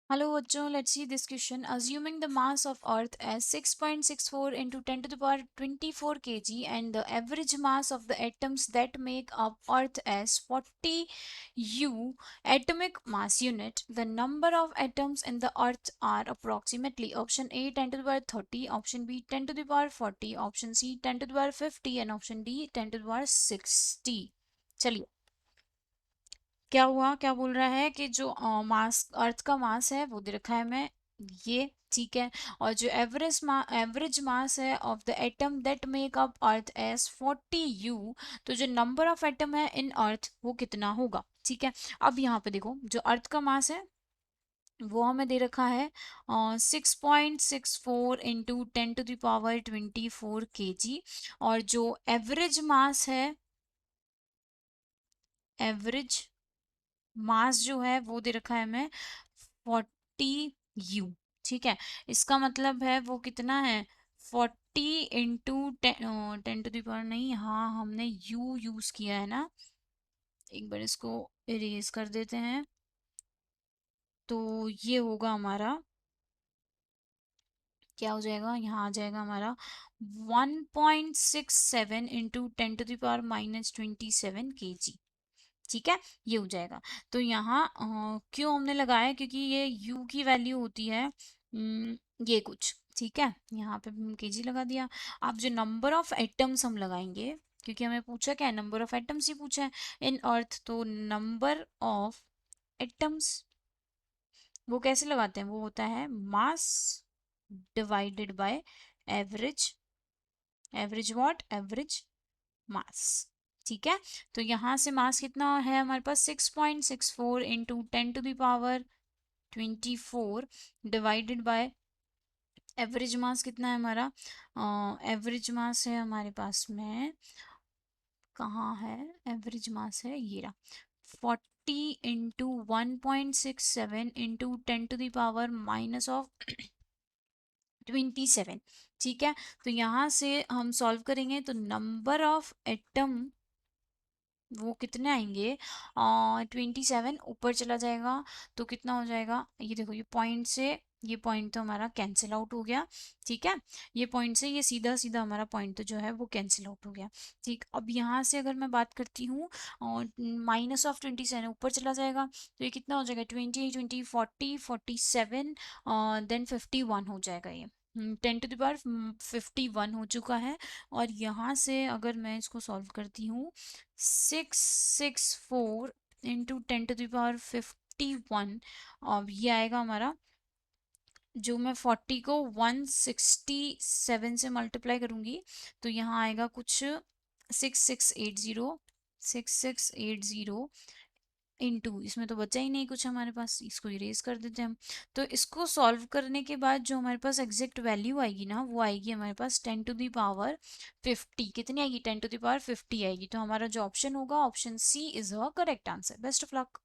Hello, Bachcho. Let's see this question. Assuming the mass of Earth as 6.64 into 10 to the power 24 kg and the average mass of the atoms that make up Earth as 40 U atomic mass unit, the number of atoms in the Earth are approximately option A 10 to the power 30, option B 10 to the power 40, option C 10 to the power 50 and option D 10 to the power 60. चलिए क्या हुआ, क्या बोल रहा है कि जो मास अर्थ का मास है वो दे रखा है मैं ये ठीक है। और जो एवरेज मास है of the atom that make up earth as 40 u, तो जो नंबर ऑफ एटम है इन अर्थ वो कितना होगा। ठीक है, अब यहाँ पे देखो जो अर्थ का मास है वो हमें दे रखा है 6.64 into 10 to the power 24 kg। और जो एवरेज मास है, एवरेज मास जो है वो दे रखा है हमें 40 U। ठीक है, इसका मतलब है वो कितना है 40 इंटू 10 to the power, नहीं हाँ हमने U यूज किया है ना, एक बार इसको इरेज कर देते हैं। तो ये होगा हमारा, क्या हो जाएगा, यहाँ आ जाएगा हमारा 1.67 into 10 to the power -27 kg। ठीक है, ये हो जाएगा। तो यहाँ क्यों हमने लगाया, क्योंकि ये u की वैल्यू होती है ये कुछ, ठीक है, यहाँ पे हम kg लगा दिया। अब जो नंबर ऑफ एटम्स हम लगाएंगे, क्योंकि हमें पूछा क्या है, नंबर ऑफ एटम्स ही पूछा है इन अर्थ, तो नंबर ऑफ एटम्स वो कैसे लगाते हैं, वो होता है mass divided by average, average what, average mass. ठीक है, तो यहाँ से मास कितना है हमारे पास 6.64 into 10 to the power 24 divided by average mass कितना है हमारा, एवरेज मास है हमारे पास में, कहाँ है एवरेज मास, है ये रहा 40 into 1.67 into 10 to the power -27। ठीक है, तो यहाँ से हम सॉल्व करेंगे तो नंबर ऑफ एटम वो कितने आएंगे 27 ऊपर चला जाएगा तो कितना हो जाएगा, ये देखो ये पॉइंट से ये पॉइंट तो हमारा कैंसिल आउट हो गया। ठीक है, ये पॉइंट से ये सीधा सीधा हमारा पॉइंट तो जो है वो कैंसिल आउट हो गया। ठीक, अब यहाँ से अगर मैं बात करती हूँ -27 ऊपर चला जाएगा तो ये कितना हो जाएगा 20 20 40 47 देन 51 हो जाएगा ये 10 to the power 51 हो चुका है। और यहाँ से अगर मैं इसको सॉल्व करती हूँ 664 इंटू 10 to the power 51, अब ये आएगा हमारा, जो मैं 40 को 167 से मल्टीप्लाई करूँगी तो यहाँ आएगा कुछ 6680 इनटू, इसमें तो बचा ही नहीं कुछ हमारे पास, इसको इरेज कर देते हैं हम। तो इसको सॉल्व करने के बाद जो हमारे पास एग्जैक्ट वैल्यू आएगी ना, वो आएगी हमारे पास 10 to the power 50। कितनी आएगी 10 to the power 50 आएगी। तो हमारा जो ऑप्शन होगा option C is a correct answer. Best of luck.